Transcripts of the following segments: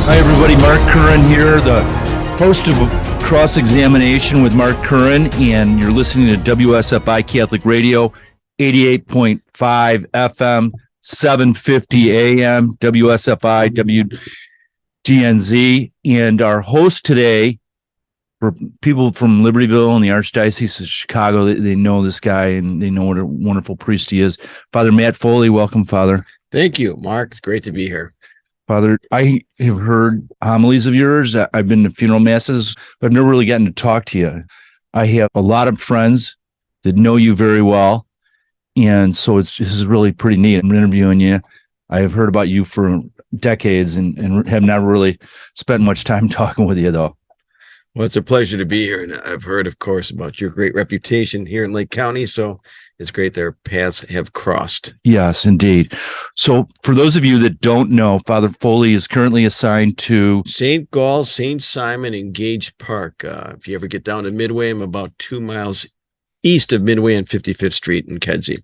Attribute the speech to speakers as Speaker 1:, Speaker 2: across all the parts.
Speaker 1: Hi, everybody. Mark Curran here, the host of Cross-Examination with Mark Curran, and you're listening to WSFI Catholic Radio, 88.5 FM, 750 AM, WSFI, WDNZ. And our host today, for people from Libertyville and the Archdiocese of Chicago, they know this guy and they know what a wonderful priest he is. Father Matt Foley. Welcome, Father.
Speaker 2: Thank you, Mark. It's great to be here.
Speaker 1: Father, I have heard homilies of yours. I've been to funeral masses, but I've never really gotten to talk to you. I have a lot of friends that know you very well, and so this is really pretty neat. I'm interviewing you. I have heard about you for decades and have never really spent much time talking with you, though.
Speaker 2: Well, it's a pleasure to be here, and I've heard, of course, about your great reputation here in Lake County, so it's great their paths have crossed.
Speaker 1: Yes, indeed. So for those of you that don't know, Father Foley is currently assigned to
Speaker 2: St. Gall, St. Simon, and Gage Park. If you ever get down to Midway, I'm about 2 miles east of Midway and 55th Street in Kedzie.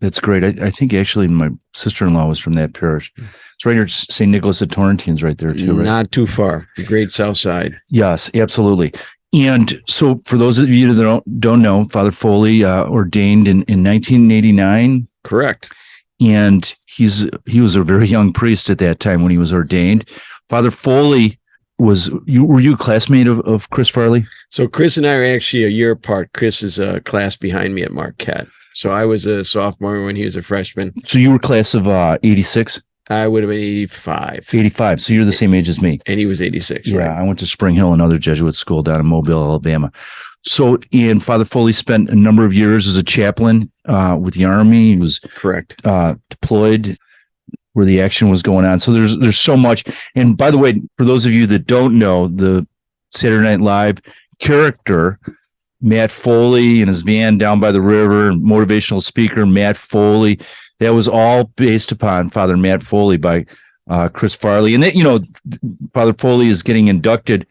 Speaker 1: That's great. I think actually my sister-in-law was from that parish. It's right near St. Nicholas of Torrentine's right there too, right?
Speaker 2: Not too far. The great South Side.
Speaker 1: Yes, absolutely. And so for those of you that don't know, Father Foley ordained in 1989.
Speaker 2: Correct.
Speaker 1: And he was a very young priest at that time when he was ordained. Father Foley were you a classmate of Chris Farley?
Speaker 2: So Chris and I are actually a year apart. Chris is a class behind me at Marquette. So I was a sophomore when he was a freshman.
Speaker 1: So you were class of 86?
Speaker 2: I would have been 85.
Speaker 1: 85. So you're the same age as me.
Speaker 2: And he was 86.
Speaker 1: Yeah,
Speaker 2: right?
Speaker 1: I went to Spring Hill, another Jesuit school down in Mobile, Alabama. So, and Father Foley spent a number of years as a chaplain with the Army. He was
Speaker 2: correct
Speaker 1: deployed where the action was going on. So there's so much. And by the way, for those of you that don't know, the Saturday Night Live character, Matt Foley and his van down by the river, motivational speaker Matt Foley, that was all based upon Father Matt Foley by Chris Farley. And that, Father Foley is getting inducted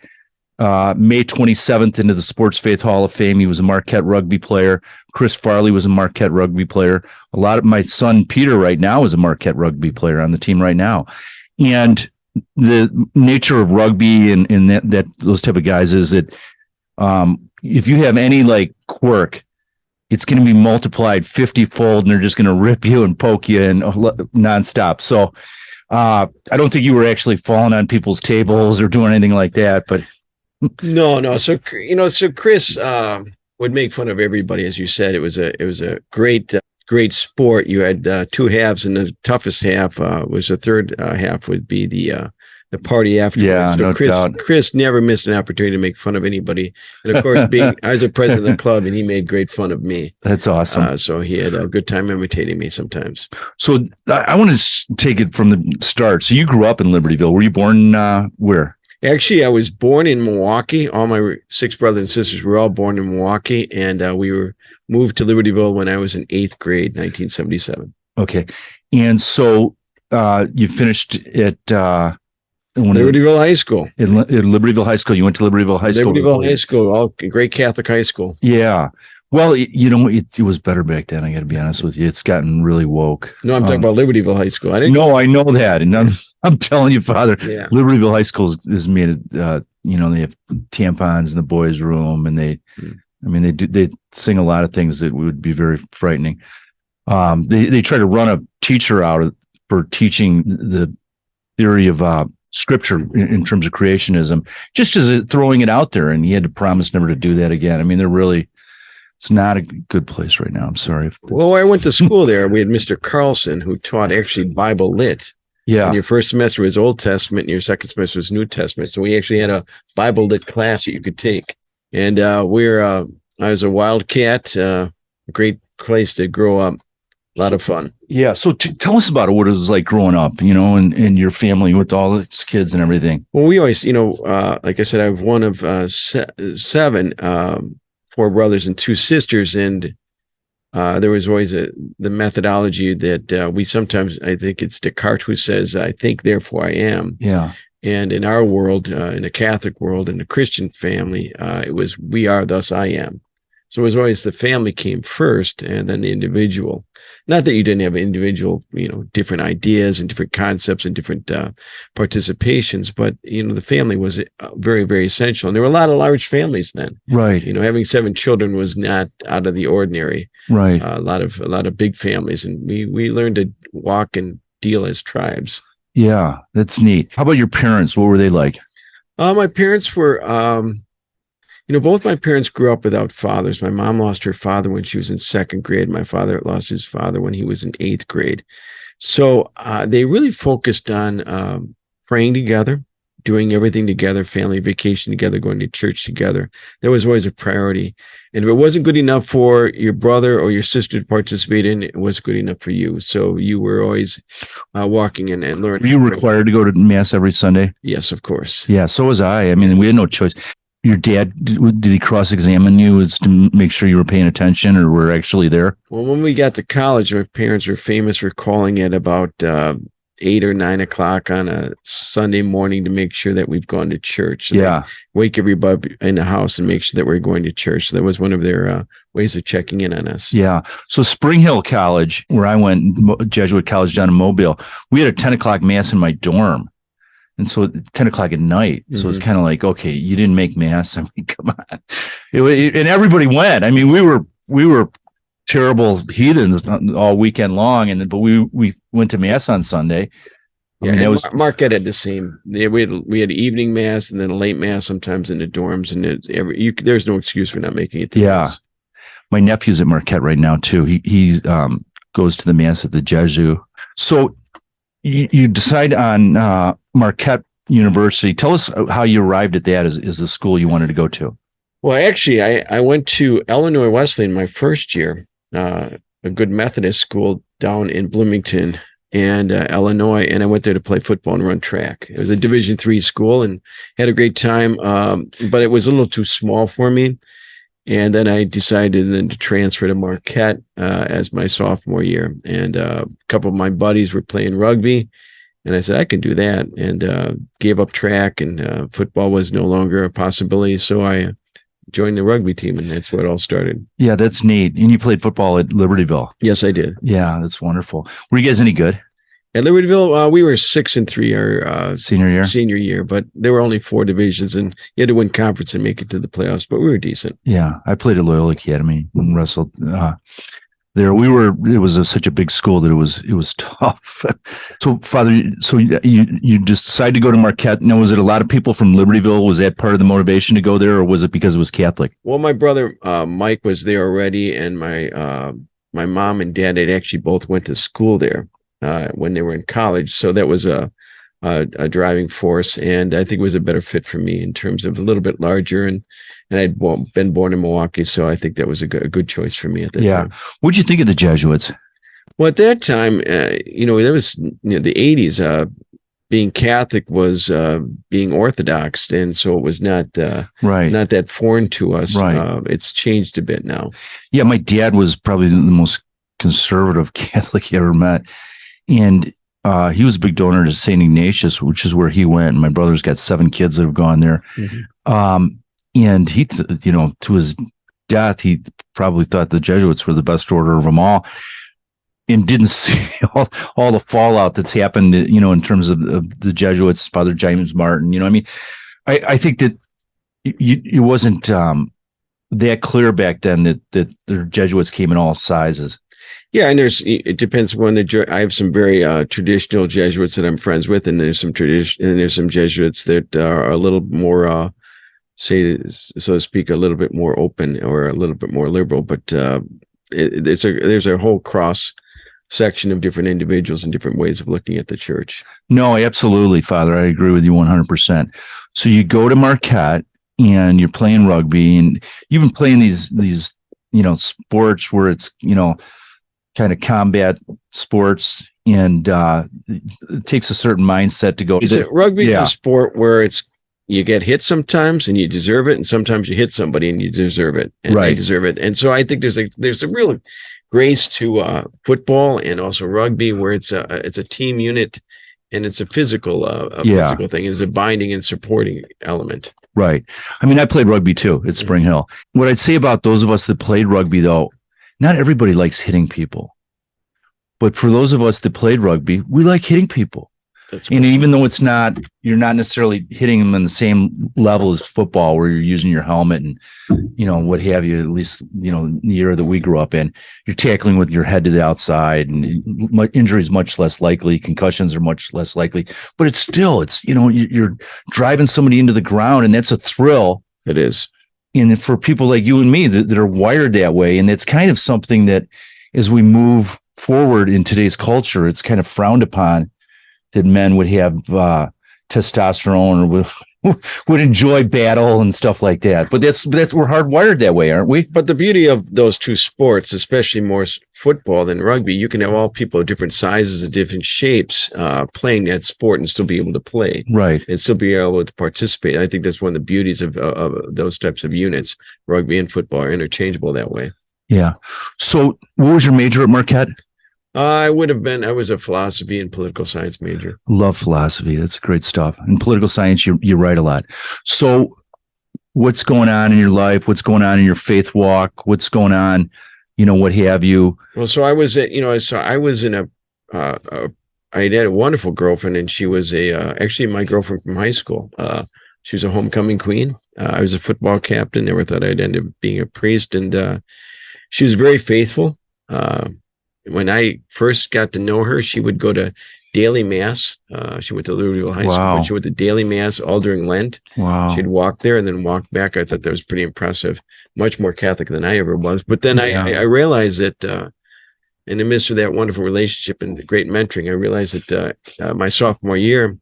Speaker 1: May 27th into the Sports Faith Hall of Fame. He was a Marquette rugby player. Chris Farley was a Marquette rugby player. A lot of my son Peter right now is a Marquette rugby player on the team right now. And the nature of rugby and that those type of guys is that if you have any like quirk, it's going to be multiplied 50-fold, and they're just going to rip you and poke you and nonstop. So I don't think you were actually falling on people's tables or doing anything like that. But
Speaker 2: no. So Chris would make fun of everybody, as you said. It was a great sport. You had two halves, and the toughest half was the third half would be the party afterwards.
Speaker 1: Yeah,
Speaker 2: so
Speaker 1: no doubt.
Speaker 2: Chris never missed an opportunity to make fun of anybody. And of course, I was a president of the club, and he made great fun of me.
Speaker 1: That's awesome.
Speaker 2: So he had a good time imitating me sometimes.
Speaker 1: So I want to take it from the start. So you grew up in Libertyville. Were you born where?
Speaker 2: Actually, I was born in Milwaukee. All my 6 brothers and sisters were all born in Milwaukee, and we were moved to Libertyville when I was in 8th grade, 1977.
Speaker 1: Okay. And so you finished at
Speaker 2: Libertyville High School.
Speaker 1: At Libertyville High School. You went to Libertyville High School.
Speaker 2: Libertyville High School, all great Catholic high school.
Speaker 1: Yeah. Well, it was better back then. I got to be honest with you. It's gotten really woke.
Speaker 2: No, I'm talking about Libertyville High School.
Speaker 1: I know that, and I'm telling you, Father,
Speaker 2: yeah.
Speaker 1: Libertyville High School is made. They have tampons in the boys' room, and they sing a lot of things that would be very frightening. They try to run a teacher out for teaching the theory of Scripture in terms of creationism, just as throwing it out there, and he had to promise never to do that again. I mean, it's not a good place right now. I'm sorry.
Speaker 2: Well, I went to school there. We had Mr. Carlson, who taught actually Bible Lit.
Speaker 1: Yeah. And
Speaker 2: your first semester was Old Testament, and your second semester was New Testament. So we actually had a Bible Lit class that you could take. And I was a wildcat, great place to grow up. A lot of fun.
Speaker 1: Yeah. So tell us about what it was like growing up, and your family with all its kids and everything.
Speaker 2: Well, we always, like I said, I'm one of 7, 4 brothers and 2 sisters. And there was always the methodology that we sometimes, I think it's Descartes who says, I think, therefore I am.
Speaker 1: Yeah.
Speaker 2: And in our world, in the Catholic world, in the Christian family, it was, we are, thus I am. So it was always the family came first and then the individual. Not that you didn't have individual, different ideas and different concepts and different participations, but the family was very, very essential. And there were a lot of large families then.
Speaker 1: Right.
Speaker 2: Having 7 children was not out of the ordinary.
Speaker 1: Right.
Speaker 2: A lot of big families, and we learned to walk and deal as tribes.
Speaker 1: Yeah, that's neat. How about your parents? What were they like?
Speaker 2: My parents were, both my parents grew up without fathers. My mom lost her father when she was in 2nd grade. My father lost his father when he was in 8th grade. So they really focused on praying together, doing everything together, family vacation together, going to church together. That was always a priority. And if it wasn't good enough for your brother or your sister to participate in, it was good enough for you. So you were always walking in and learning.
Speaker 1: Were you required to go to Mass every Sunday?
Speaker 2: Yes, of course.
Speaker 1: Yeah, so was I. I mean, we had no choice. Your dad, did he cross-examine you as to make sure you were paying attention or were actually there?
Speaker 2: Well, when we got to college, my parents were famous for calling it about 8 or 9 o'clock on a Sunday morning to make sure that we've gone to church. So
Speaker 1: yeah.
Speaker 2: Wake everybody in the house and make sure that we're going to church. So that was one of their ways of checking in on us.
Speaker 1: Yeah. So Spring Hill College, where I went, Jesuit college down in Mobile, we had a 10 o'clock Mass in my dorm. And so 10 o'clock at night. So it's kind of like, okay, you didn't make Mass. I mean, come on. And everybody went. I mean, we were terrible heathens all weekend long. But we went to Mass on Sunday.
Speaker 2: Yeah, mean, Marquette had the same. We had evening Mass and then a late Mass sometimes in the dorms. And there's no excuse for not making it to Mass.
Speaker 1: My nephew's at Marquette right now, too. He goes to the Mass at the Jesuit. So you decide on Marquette University. Tell us how you arrived at that as the school you wanted to go to.
Speaker 2: Well, actually, I went to Illinois Wesleyan my first year, a good Methodist school down in Bloomington and Illinois, and I went there to play football and run track. It was a Division III school and had a great time, but it was a little too small for me. And then I decided then to transfer to Marquette as my sophomore year. And a couple of my buddies were playing rugby. And I said, I can do that. And gave up track, and football was no longer a possibility. So I joined the rugby team, and that's where it all started.
Speaker 1: Yeah, that's neat. And you played football at Libertyville.
Speaker 2: Yes, I did.
Speaker 1: Yeah, that's wonderful. Were you guys any good?
Speaker 2: At Libertyville, we were 6-3 our
Speaker 1: senior year,
Speaker 2: but there were only 4 divisions, and you had to win conference and make it to the playoffs. But we were decent.
Speaker 1: Yeah, I played at Loyola Academy and wrestled there. It was such a big school that it was tough. So, Father, you just decided to go to Marquette. Now, was it a lot of people from Libertyville? Was that part of the motivation to go there, or was it because it was Catholic?
Speaker 2: Well, my brother Mike was there already, and my mom and dad had actually both went to school there when they were in college. So that was a driving force, and I think it was a better fit for me in terms of a little bit larger, and I'd been born in Milwaukee, so I think that was a good choice for me at that time.
Speaker 1: What'd you think of the Jesuits?
Speaker 2: Well, at that time, there was the 80s. Being Catholic was being Orthodox, and so it was not not that foreign to us.
Speaker 1: Right.
Speaker 2: It's changed a bit now.
Speaker 1: Yeah, my dad was probably the most conservative Catholic he ever met, and he was a big donor to St. Ignatius, which is where he went. My brother's got 7 kids that have gone there. Mm-hmm. And he, to his death, he probably thought the Jesuits were the best order of them all, and didn't see all the fallout that's happened, in terms of the Jesuits, Father James Martin. I think that it wasn't that clear back then that the Jesuits came in all sizes.
Speaker 2: Yeah, and it depends when I have some very traditional Jesuits that I'm friends with, and there's some Jesuits that are a little more say, so to speak, a little bit more open or a little bit more liberal, but there's a whole cross section of different individuals and different ways of looking at the church. No,
Speaker 1: absolutely, Father. I agree with you 100%. So you go to Marquette and you're playing rugby, and you've been playing these sports where it's kind of combat sports, and it takes a certain mindset to go.
Speaker 2: Rugby is a sport where you get hit sometimes and you deserve it, and sometimes you hit somebody and you deserve it, and they deserve it. And so I think there's a real grace to football and also rugby, where it's a team unit, and it's a physical physical thing. It's a binding and supporting element.
Speaker 1: Right. I mean, I played rugby too at Spring Hill. What I'd say about those of us that played rugby, though, not everybody likes hitting people. But for those of us that played rugby, we like hitting people.
Speaker 2: That's
Speaker 1: And even though you're not necessarily hitting them on the same level as football, where you're using your helmet and, what have you, at least, in the era that we grew up in, you're tackling with your head to the outside, and injury is much less likely. Concussions are much less likely, but it's you're driving somebody into the ground, and that's a thrill.
Speaker 2: It is.
Speaker 1: And for people like you and me that are wired that way, and it's kind of something that as we move forward in today's culture, it's kind of frowned upon that men would have testosterone or would enjoy battle and stuff like that. But that's we're hardwired that way, aren't we?
Speaker 2: But the beauty of those two sports, especially more football than rugby, you can have all people of different sizes and different shapes playing that sport and still be able to play.
Speaker 1: Right.
Speaker 2: And still be able to participate. I think that's one of the beauties of those types of units. Rugby and football are interchangeable that way.
Speaker 1: Yeah. So what was your major at Marquette?
Speaker 2: I was a philosophy and political science major.
Speaker 1: Love philosophy. That's great stuff. In political science, you write a lot. So what's going on in your life? What's going on in your faith walk? What's going on, what have you?
Speaker 2: Well, so I was I had a wonderful girlfriend, and she was actually my girlfriend from high school. She was a homecoming queen. I was a football captain. Never thought I'd end up being a priest. And she was very faithful. When I first got to know her, she would go to daily mass. She went to Louisville High School. But she went to daily mass all during Lent.
Speaker 1: Wow.
Speaker 2: She'd walk there and then walk back. I thought that was pretty impressive. Much more Catholic than I ever was. But then I realized that in the midst of that wonderful relationship and great mentoring, I realized that my sophomore year,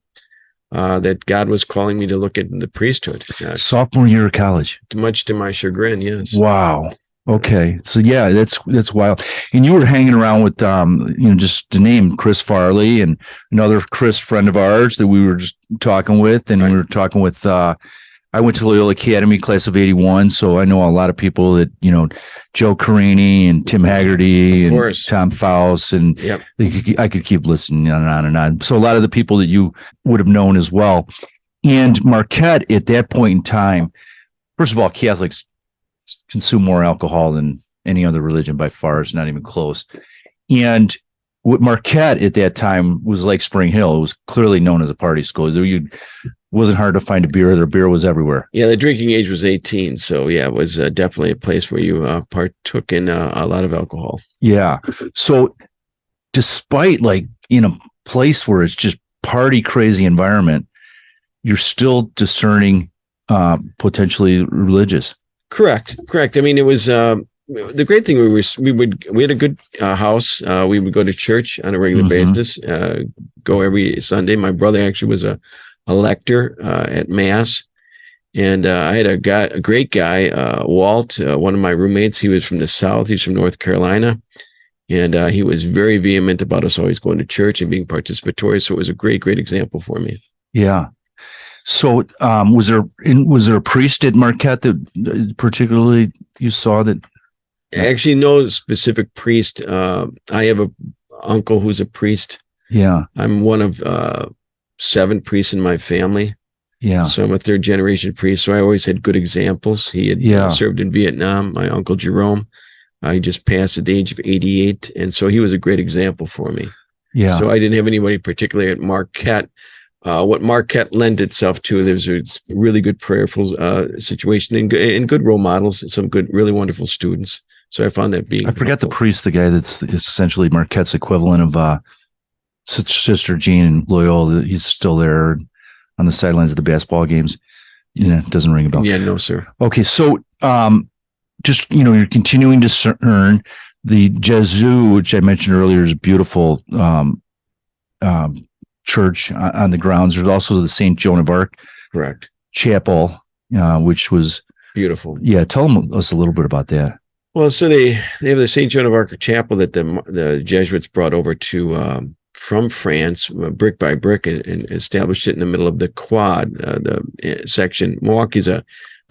Speaker 2: that God was calling me to look at the priesthood.
Speaker 1: Sophomore year of college.
Speaker 2: Much to my chagrin, yes.
Speaker 1: Wow. Okay. So yeah, that's wild. And you were hanging around with, just to name Chris Farley and another Chris friend of ours that we were just talking with. And we were talking with, I went to Loyola Academy, class of 81. So I know a lot of people that, Joe Carini and Tim Haggerty and Tom Faust. And I could keep listening on and on and on. So a lot of the people that you would have known as well. And Marquette at that point in time, first of all, Catholics consume more alcohol than any other religion by far. It's not even close. And what Marquette at that time was like Spring Hill. It was clearly known as a party school. It wasn't hard to find a beer. Their beer was everywhere.
Speaker 2: Yeah, the drinking age was 18. So yeah, it was definitely a place where you partook in a lot of alcohol. Yeah.
Speaker 1: So despite in a place where it's just party crazy environment, you're still discerning potentially religious.
Speaker 2: Correct. I mean, it was the great thing. We had a good house. We would go to church on a regular basis. Go every Sunday. My brother actually was a lector at mass, and I had a great guy, Walt, one of my roommates. He was from the South. He's from North Carolina, and he was very vehement about us always going to church and being participatory. So it was a great example for me.
Speaker 1: Yeah. So, was there a priest at Marquette that particularly you saw that?
Speaker 2: Actually, no specific priest. I have a uncle who's a priest.
Speaker 1: Yeah,
Speaker 2: I'm one of 7 priests in my family.
Speaker 1: Yeah,
Speaker 2: so I'm a 3rd generation priest. So I always had good examples. He had served in Vietnam. My uncle Jerome, he just passed at the age of 88, and so he was a great example for me.
Speaker 1: Yeah.
Speaker 2: So I didn't have anybody particularly at Marquette. What Marquette lent itself to, there's a really good prayerful situation and good role models, some good, really wonderful students. So I found that being.
Speaker 1: I forgot the priest, the guy that's essentially Marquette's equivalent of Sister Jean in Loyola. He's still there on the sidelines of the basketball games. It doesn't ring a bell.
Speaker 2: Yeah, no, sir.
Speaker 1: Okay, so just you're continuing to discern the Jesu, which I mentioned earlier, is a beautiful church on the grounds. There's also the St. Joan of Arc chapel, which was
Speaker 2: beautiful.
Speaker 1: Yeah, tell us a little bit about that.
Speaker 2: Well, so they have the St. Joan of Arc chapel that the Jesuits brought over to from France, brick by brick, and established it in the middle of the quad, the section. Milwaukee's a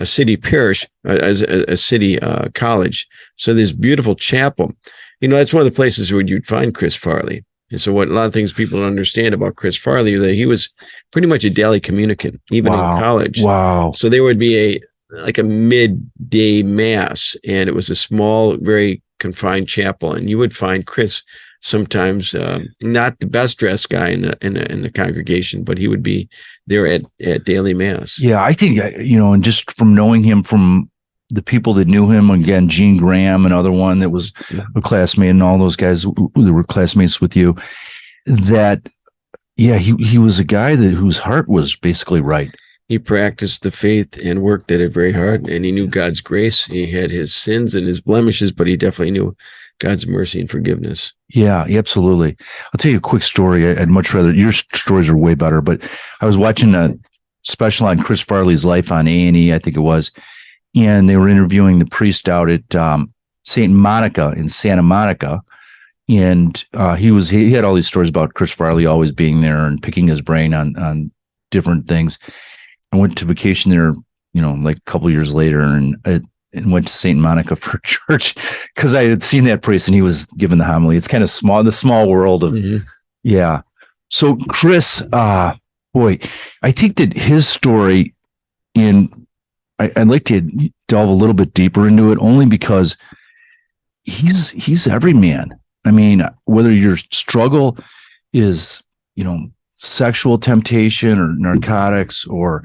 Speaker 2: city parish, a city college. So this beautiful chapel. That's one of the places where you'd find Chris Farley. And so what a lot of things people don't understand about Chris Farley is that he was pretty much a daily communicant, even in college.
Speaker 1: Wow.
Speaker 2: So there would be a midday mass, and it was a small, very confined chapel. And you would find Chris sometimes not the best dressed guy in the congregation, but he would be there at daily mass.
Speaker 1: Yeah, I think, and just from knowing him from the people that knew him, again, Gene Graham, another one that was a classmate, and all those guys that were classmates with you, that, yeah, he was a guy whose heart was basically right.
Speaker 2: He practiced the faith and worked at it very hard, and he knew God's grace. He had his sins and his blemishes, but he definitely knew God's mercy and forgiveness.
Speaker 1: Yeah, absolutely. I'll tell you a quick story. I'd much rather, your stories are way better, but I was watching a special on Chris Farley's life on A&E, I think it was, and they were interviewing the priest out at St. Monica in Santa Monica. And he had all these stories about Chris Farley always being there and picking his brain on different things. I went to vacation there, like a couple of years later, and went to St. Monica for church because I had seen that priest and he was giving the homily. It's kind of small, the small world of, yeah. So Chris, boy, I think that his story I'd like to delve a little bit deeper into it, only because he's every man. I mean, whether your struggle is, sexual temptation or narcotics, or,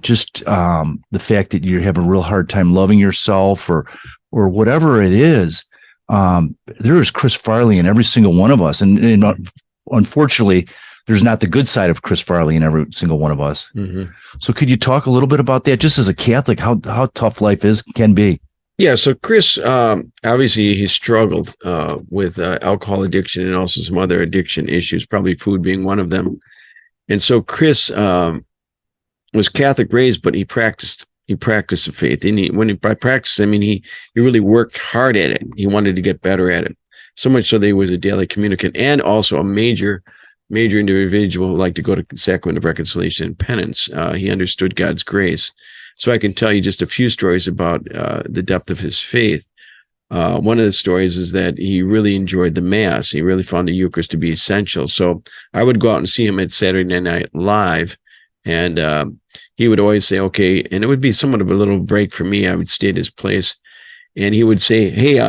Speaker 1: just the fact that you have a real hard time loving yourself, or whatever it is, there is Chris Farley in every single one of us. And unfortunately, there's not the good side of Chris Farley in every single one of us. Mm-hmm. So could you talk a little bit about that, just as a Catholic, how tough life can be?
Speaker 2: Yeah, so Chris, obviously he struggled with alcohol addiction and also some other addiction issues, probably food being one of them. And so Chris was Catholic raised, but he practiced the faith. And by practice, I mean, he really worked hard at it. He wanted to get better at it. So much so that he was a daily communicant and also a major individual who liked to go to Sacrament of Reconciliation and Penance. He understood God's grace. So I can tell you just a few stories about the depth of his faith. One of the stories is that he really enjoyed the Mass. He really found the Eucharist to be essential. So I would go out and see him at Saturday Night Live, and he would always say, okay, and it would be somewhat of a little break for me. I would stay at his place, and he would say, hey,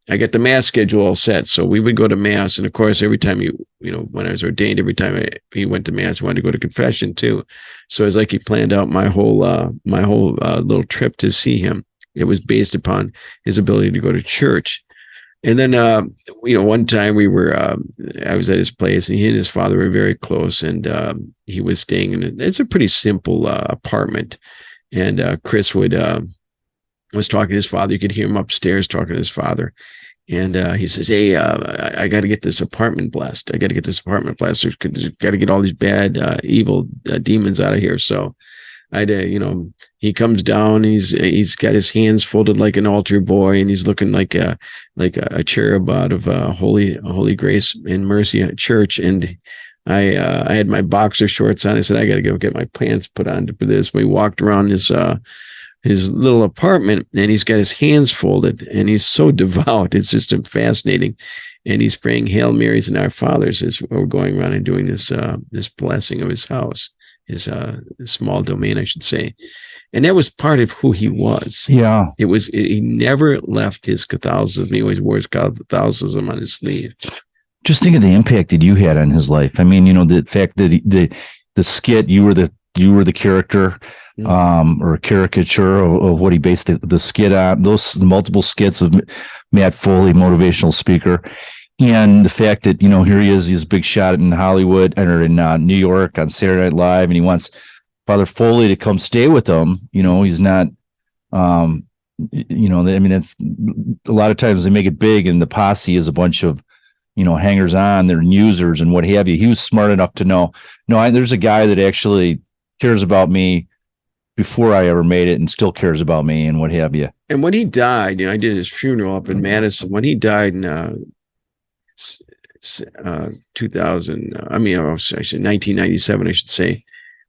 Speaker 2: I got the Mass schedule all set. So we would go to Mass. And of course, every time when I was ordained, every time he went to Mass, he wanted to go to confession too. So it's like he planned out my whole little trip to see him. It was based upon his ability to go to church. And then, one time I was at his place, and he and his father were very close, and he was staying in it's a pretty simple apartment. And Chris was talking to his father. You could hear him upstairs talking to his father. And he says, hey, I got to get this apartment blessed. I got to get this apartment blessed. Got to get all these bad, evil demons out of here. So he comes down. He's got his hands folded like an altar boy, and he's looking like a cherub out of Holy Grace and Mercy Church. And I had my boxer shorts on. I said, I got to go get my pants put on for this. We walked around his little apartment, and he's got his hands folded, and he's so devout. It's just fascinating. And he's praying Hail Marys and Our Fathers as we're going around and doing this blessing of his house, his small domain, I should say. And that was part of who he was. Yeah. He never left his Catholicism. He always wore his Catholicism on his sleeve.
Speaker 1: Just think of the impact that you had on his life. I mean, the fact that the skit, you were the character, or a caricature of what he based the skit on, those multiple skits of Matt Foley, motivational speaker. And the fact that, here he is, he's a big shot in Hollywood or in New York on Saturday Night Live, and he wants Father Foley to come stay with him. He's not, that's a lot of times they make it big, and the posse is a bunch of, hangers on, they're users and what have you. He was smart enough to know, there's a guy that actually cares about me before I ever made it and still cares about me and what have you.
Speaker 2: And when he died, I did his funeral up in Madison. When he died in 1997, I should say.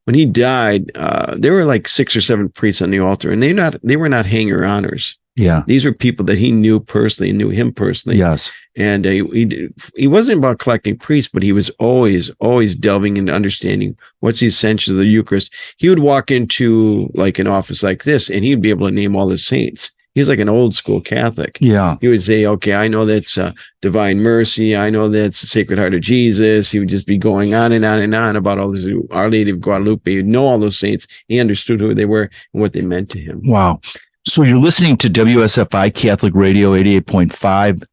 Speaker 2: When he died, there were like 6 or 7 priests on the altar, and they were not hanger-oners. Yeah, these were people that he knew personally and knew him personally. Yes, and he wasn't about collecting priests, but he was always delving into understanding what's the essential of the Eucharist. He would walk into like an office like this, and he'd be able to name all the saints. he was like an old school Catholic.
Speaker 1: Yeah.
Speaker 2: He would say, okay, I know that's divine mercy. I know that's the Sacred Heart of Jesus. He would just be going on and on and on about all this. Our Lady of Guadalupe. He'd know all those saints. He understood who they were and what they meant to him.
Speaker 1: Wow. So you're listening to WSFI Catholic Radio 88.5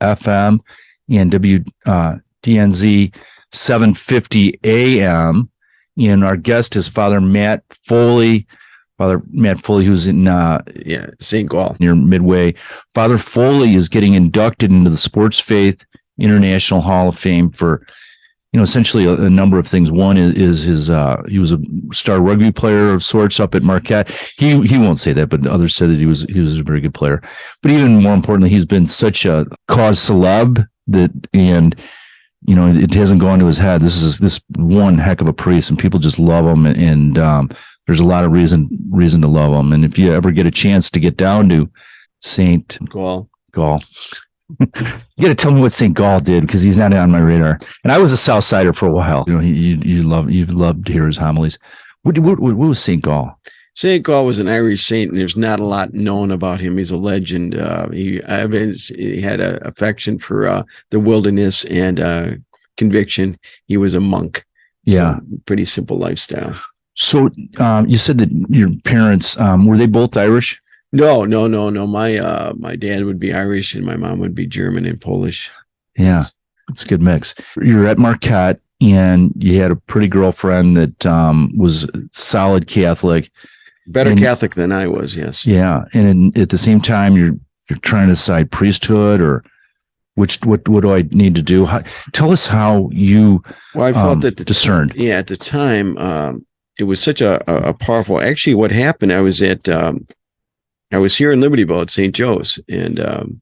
Speaker 1: FM and WDNZ 750 AM. And our guest is Father Matt Foley. Father Matt Foley, who's in
Speaker 2: St. Gall
Speaker 1: near Midway. Father Foley is getting inducted into the Sports Faith International Hall of Fame for, essentially a number of things. One is his he was a star rugby player of sorts up at Marquette. He won't say that, but others said that he was a very good player. But even more importantly, he's been such a cause celeb it hasn't gone to his head. This is this one heck of a priest, and people just love him, and there's a lot of reason to love him. And if you ever get a chance to get down to St. Gall, you got to tell me what St. Gall did, because he's not on my radar. And I was a South Sider for a while. You've loved to hear his homilies. What was St. Gall?
Speaker 2: St. Gall was an Irish saint, and there's not a lot known about him. He's a legend. He had an affection for the wilderness and conviction. He was a monk.
Speaker 1: Yeah.
Speaker 2: So, pretty simple lifestyle.
Speaker 1: So you said that your parents, were they both Irish?
Speaker 2: No. My dad would be Irish and my mom would be German and Polish.
Speaker 1: Yeah, it's a good mix. You're at Marquette and you had a pretty girlfriend that was solid Catholic.
Speaker 2: Better Catholic than I was, yes.
Speaker 1: Yeah, and at the same time, you're trying to decide priesthood or what do I need to do? Tell us how you
Speaker 2: I felt that
Speaker 1: discerned.
Speaker 2: At the time, it was such a powerful. Actually, what happened? I was here in Libertyville at St. Joe's, and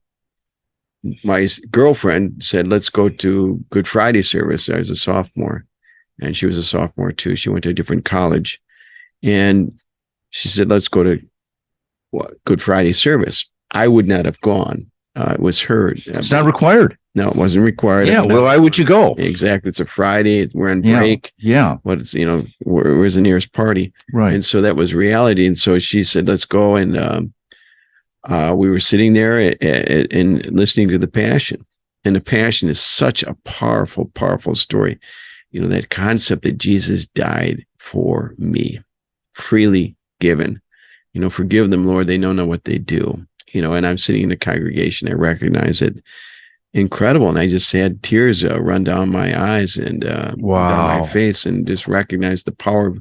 Speaker 2: my girlfriend said, "Let's go to Good Friday service." I was a sophomore, and she was a sophomore too. She went to a different college, and she said, "Let's go to Good Friday service." I would not have gone. It was her.
Speaker 1: It's not required.
Speaker 2: No, it wasn't required.
Speaker 1: Yeah, well, why would you go?
Speaker 2: Exactly. It's a Friday. We're on break.
Speaker 1: Yeah.
Speaker 2: But it's, where's the nearest party?
Speaker 1: Right.
Speaker 2: And so that was reality. And so she said, let's go. And we were sitting there and listening to the Passion. And the Passion is such a powerful, powerful story. That concept that Jesus died for me, freely given. Forgive them, Lord. They don't know what they do. And I'm sitting in the congregation. I recognize it. Incredible. And I just had tears run down my eyes and down my face, and just recognized the power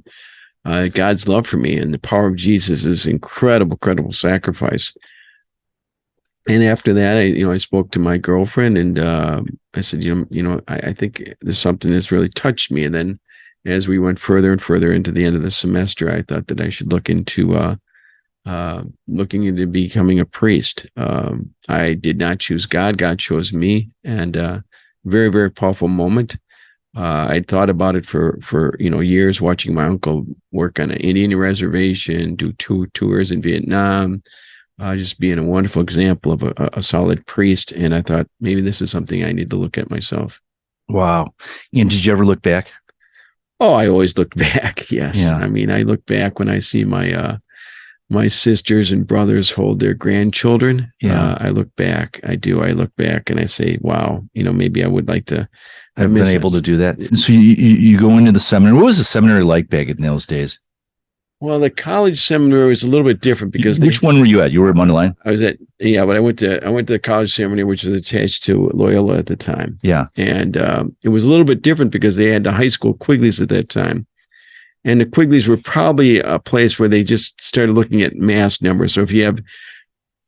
Speaker 2: of God's love for me and the power of Jesus' incredible sacrifice. And after that, I spoke to my girlfriend, and I said, I think there's something that's really touched me. And then as we went further and further into the end of the semester, I thought that I should look into becoming a priest. I did not choose God. God chose me, and very, very powerful moment. I'd thought about it for years, watching my uncle work on an Indian reservation, do 2 tours in Vietnam, just being a wonderful example of a solid priest. And I thought maybe this is something I need to look at myself.
Speaker 1: Wow. And did you ever look back?
Speaker 2: Oh, I always look back. Yes.
Speaker 1: Yeah.
Speaker 2: I mean, I look back when I see my sisters and brothers hold their grandchildren.
Speaker 1: Yeah.
Speaker 2: I look back. I look back and I say, wow, maybe I would like to
Speaker 1: have been able to do that. So you go into the seminary. What was the seminary like back in those days?
Speaker 2: Well, the college seminary was a little bit different because
Speaker 1: which one were you at? You were at Mundelein?
Speaker 2: I was at, but I went to the college seminary, which was attached to Loyola at the time.
Speaker 1: Yeah.
Speaker 2: And it was a little bit different because they had the high school Quigley's at that time. And the Quigley's were probably a place where they just started looking at mass numbers. So if you have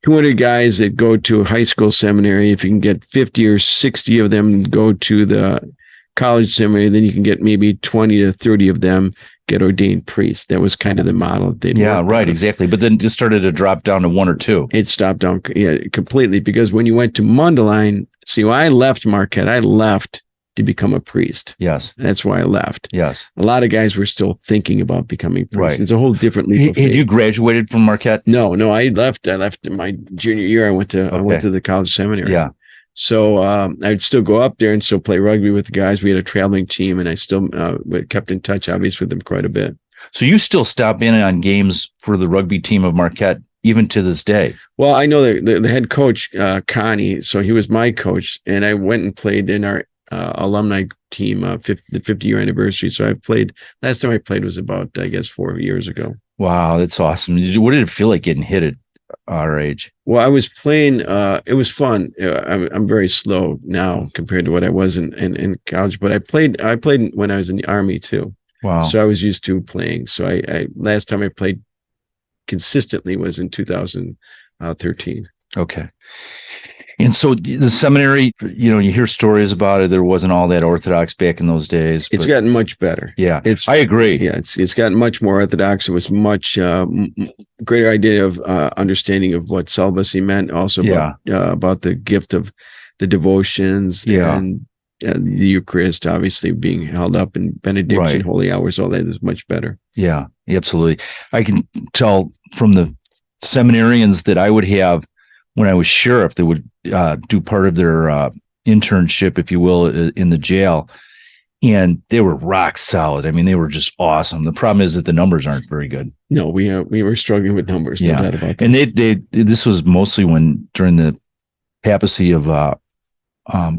Speaker 2: 200 guys that go to a high school seminary, if you can get 50 or 60 of them go to the college seminary, then you can get maybe 20 to 30 of them get ordained priests. That was kind of the model.
Speaker 1: Yeah, right, exactly. But then it just started to drop down to 1 or 2.
Speaker 2: It stopped down completely, because when you went to Mundelein, see, when I left Marquette, I left to become a priest.
Speaker 1: Yes.
Speaker 2: That's why I left.
Speaker 1: Yes.
Speaker 2: A lot of guys were still thinking about becoming priests.
Speaker 1: Right.
Speaker 2: It's a whole different leap of faith.
Speaker 1: Had you graduated from Marquette?
Speaker 2: No, I left in my junior year. I went to the college seminary.
Speaker 1: Yeah.
Speaker 2: So I'd still go up there and still play rugby with the guys. We had a traveling team, and I still kept in touch, obviously, with them quite a bit.
Speaker 1: So you still stop in on games for the rugby team of Marquette even to this day.
Speaker 2: Well, I know the head coach, Connie, so he was my coach, and I went and played in our alumni team, the 50-year anniversary. So last time I played was about, I guess, 4 years ago.
Speaker 1: Wow, that's awesome. What did it feel like getting hit at our age?
Speaker 2: Well, I was playing, it was fun. I'm very slow now compared to what I was in college, but I played when I was in the Army too.
Speaker 1: Wow.
Speaker 2: So I was used to playing. So I last time I played consistently was in 2013.
Speaker 1: Okay. And so the seminary, you hear stories about it. There wasn't all that orthodox back in those days.
Speaker 2: It's gotten much better.
Speaker 1: Yeah, I agree.
Speaker 2: Yeah, it's gotten much more orthodox. It was much greater idea of understanding of what celibacy meant. Also about the gift of the devotions and the Eucharist, obviously being held up in benediction, holy hours. All that is much better.
Speaker 1: Yeah, absolutely. I can tell from the seminarians that I would have when I was sheriff, they would do part of their internship, if you will, in the jail. And they were rock solid. I mean, they were just awesome. The problem is that the numbers aren't very good.
Speaker 2: No, we were struggling with numbers. No doubt about that.
Speaker 1: And this was mostly during the papacy of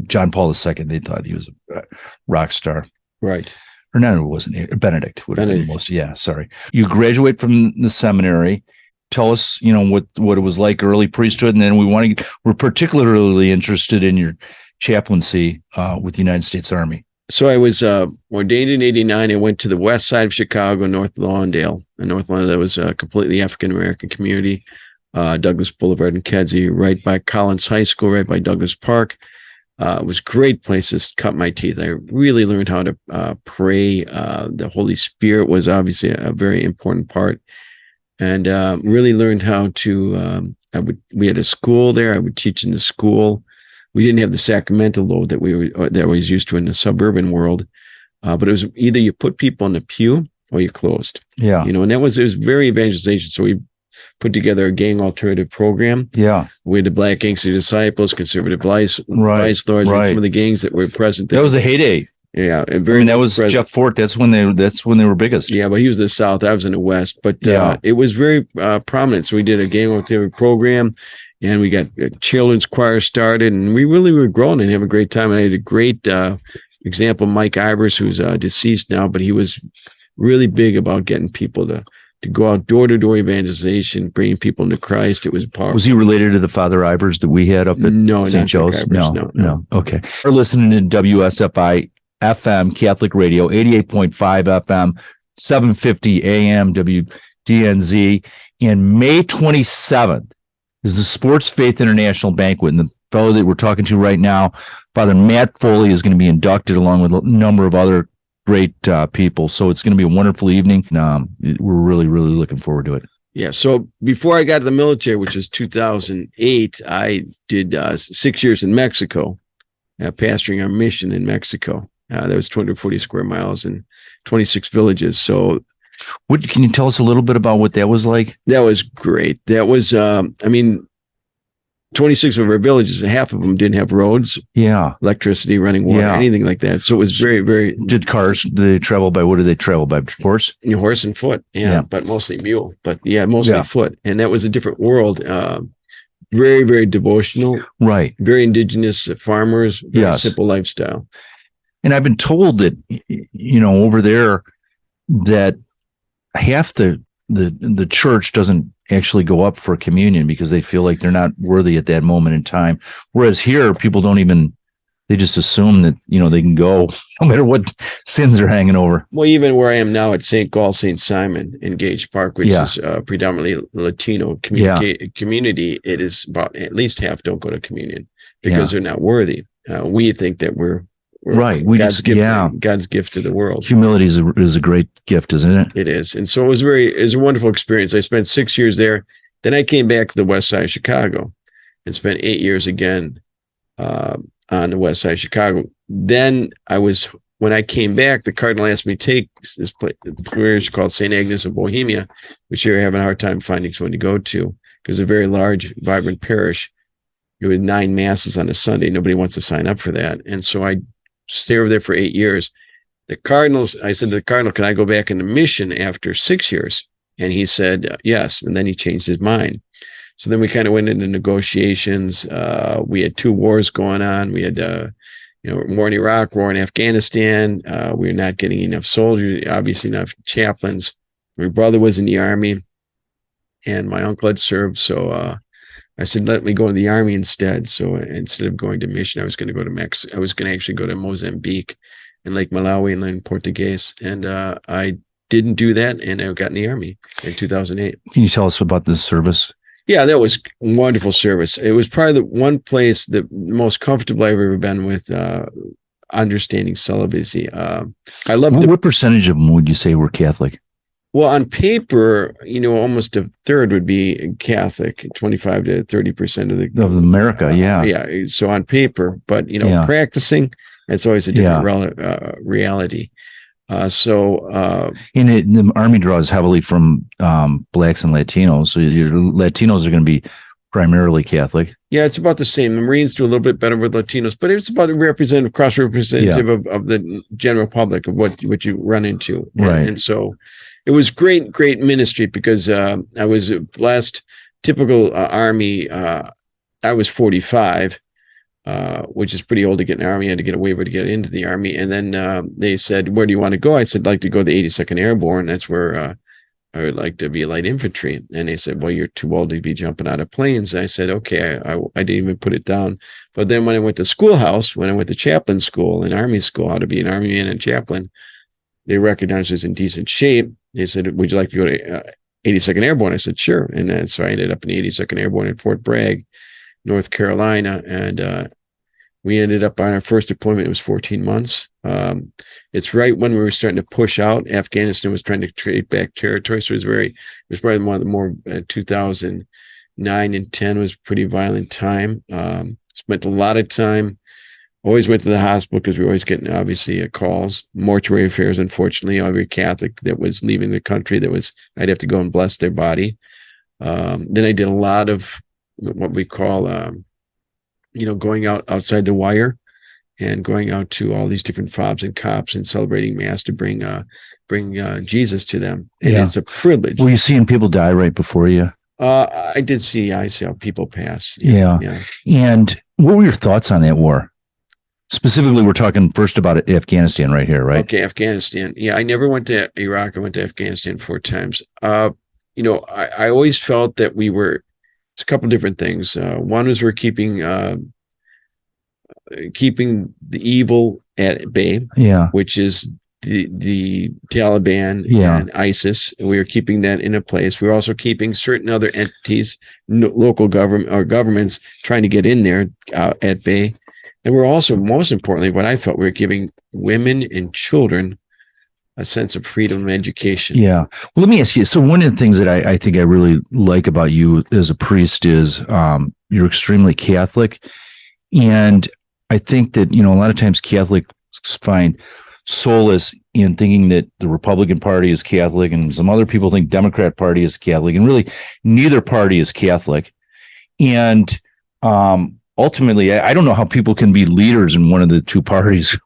Speaker 1: John Paul II, they thought he was a rock star.
Speaker 2: Right.
Speaker 1: Or no, it wasn't. Benedict would have been most. Yeah, sorry. You graduate from the seminary. Tell us, what it was like early priesthood, and then we're particularly interested in your chaplaincy with the United States Army.
Speaker 2: So I was ordained in '89. I went to the west side of Chicago, North Lawndale. And North Lawndale was a completely African American community. Douglas Boulevard in Kedzie, right by Collins High School, right by Douglas Park. It was great places to cut my teeth. I really learned how to pray. The Holy Spirit was obviously a very important part. And really learned how to, we had a school there. I would teach in the school. We didn't have the sacramental load that I was used to in the suburban world. But it was either you put people in the pew or you closed.
Speaker 1: Yeah.
Speaker 2: And it was very evangelization. So we put together a gang alternative program.
Speaker 1: Yeah. We
Speaker 2: had the Black Gangster Disciples, Conservative Vice Lords, some of the gangs that were present there.
Speaker 1: That was a heyday.
Speaker 2: Yeah,
Speaker 1: that was present. Jeff Fort. That's when they were biggest.
Speaker 2: Yeah, but he was in the South. I was in the West. But it was very prominent. So we did a gang alternative program, and we got a children's choir started, and we really were growing and having a great time. And I had a great example, Mike Ivers, who's deceased now, but he was really big about getting people to go out door-to-door evangelization, bringing people into Christ. It was powerful.
Speaker 1: Was he related to the Father Ivers that we had up at St. Joe's? No. Okay. We're listening to WSFI FM Catholic Radio, 88.5 FM, 750 AM, WDNZ. And May 27th is the Sports Faith International Banquet. And the fellow that we're talking to right now, Father Matt Foley, is going to be inducted along with a number of other great people. So it's going to be a wonderful evening. We're really, really looking forward to it.
Speaker 2: Yeah. So before I got to the military, which was 2008, I did 6 years in Mexico, pastoring our mission in Mexico. That was 240 square miles and 26 villages. So
Speaker 1: can you tell us a little bit about what that was like?
Speaker 2: That was great. That was, 26 of our villages, and half of them didn't have roads, electricity, running water, anything like that. So it was very, very.
Speaker 1: Did they travel by? What did they travel by? Horse?
Speaker 2: Horse and foot. Yeah, but mostly mule. But mostly foot. And that was a different world. Very, very devotional.
Speaker 1: Right.
Speaker 2: Very indigenous farmers. Very simple lifestyle.
Speaker 1: And I've been told that over there that half the church doesn't actually go up for communion because they feel like they're not worthy at that moment in time. Whereas here, people they just assume that, they can go no matter what sins are hanging over.
Speaker 2: Well, even where I am now at St. Simon in Gage Park, which is predominantly Latino community, it is about at least half don't go to communion because they're not worthy. We think that we're right. God's gift to the world.
Speaker 1: Humility is a great gift, isn't it?
Speaker 2: It is. And so it was a wonderful experience. I spent 6 years there. Then I came back to the west side of Chicago and spent 8 years again on the west side of Chicago. Then when I came back, the Cardinal asked me to take this parish called St. Agnes of Bohemia, which you're having a hard time finding someone to go to because it's a very large, vibrant parish. It was 9 masses on a Sunday. Nobody wants to sign up for that. And so I stay over there for 8 years. I said to the Cardinal, can I go back into mission after 6 years? And he said, yes. And then he changed his mind. So then we kind of went into negotiations. We had 2 wars going on. We had, war in Iraq, war in Afghanistan. We were not getting enough soldiers, obviously enough chaplains. My brother was in the Army, and my uncle had served. So I said, let me go to the Army instead. So instead of going to mission, I was going to go to Mexico. I was going to actually go to Mozambique and Lake Malawi and learn Portuguese. And I didn't do that, and I got in the Army in 2008.
Speaker 1: Can you tell us about this service?
Speaker 2: Yeah, that was wonderful service. It was probably the one place, the most comfortable I've ever been with understanding celibacy. I loved
Speaker 1: What percentage of them would you say were Catholic?
Speaker 2: Well, on paper, almost a third would be Catholic, 25 to 30% of
Speaker 1: America. Yeah.
Speaker 2: Yeah. So on paper, but, practicing, it's always a different reality.
Speaker 1: The Army draws heavily from Blacks and Latinos. So your Latinos are going to be primarily Catholic.
Speaker 2: Yeah, it's about the same. The Marines do a little bit better with Latinos, but it's about a cross-representative of the general public of what you run into.
Speaker 1: Right.
Speaker 2: And so it was great ministry because I was blessed. Typical Army, I was 45. Which is pretty old to get in the Army. I had to get a waiver to get into the Army. And then they said, where do you want to go? I said, I'd like to go to the 82nd Airborne. That's where I would like to be light infantry. And they said, well, you're too old to be jumping out of planes. And I said, okay, I didn't even put it down. But then when I went to schoolhouse, when I went to chaplain school and Army school, how to be an Army man and chaplain, they recognized I was in decent shape. They said, would you like to go to 82nd Airborne? I said, sure. And then so I ended up in the 82nd Airborne at Fort Bragg, North Carolina, and we ended up on our first deployment. It was 14 months. It's right when we were starting to push out. Afghanistan was trying to trade back territory, so it was probably one of the more 2009 and 10 was a pretty violent time. Spent a lot of time. Always went to the hospital because we were always getting obviously calls. Mortuary affairs, unfortunately, every Catholic that was leaving the country I'd have to go and bless their body. Then I did a lot of what we call, going outside the wire and going out to all these different fobs and cops and celebrating mass to bring Jesus to them. And it's a privilege.
Speaker 1: Were you seeing people die right before you?
Speaker 2: I saw people pass.
Speaker 1: Yeah. And what were your thoughts on that war? Specifically, we're talking first about Afghanistan right here, right?
Speaker 2: Okay, Afghanistan. Yeah, I never went to Iraq. I went to Afghanistan 4 times. I always felt that it's a couple different things. One was we're keeping the evil at bay, which is the Taliban and ISIS. And we were keeping that in a place. We were also keeping certain other entities, local government or governments, trying to get in there at bay. And we're also, most importantly, what I felt, we were giving women and children a sense of freedom and education. Yeah.
Speaker 1: Well, let me ask you. So one of the things that I think I really like about you as a priest is you're extremely Catholic. And I think that, a lot of times Catholics find solace in thinking that the Republican Party is Catholic and some other people think Democrat Party is Catholic, and really neither party is Catholic. And ultimately, I don't know how people can be leaders in one of the two parties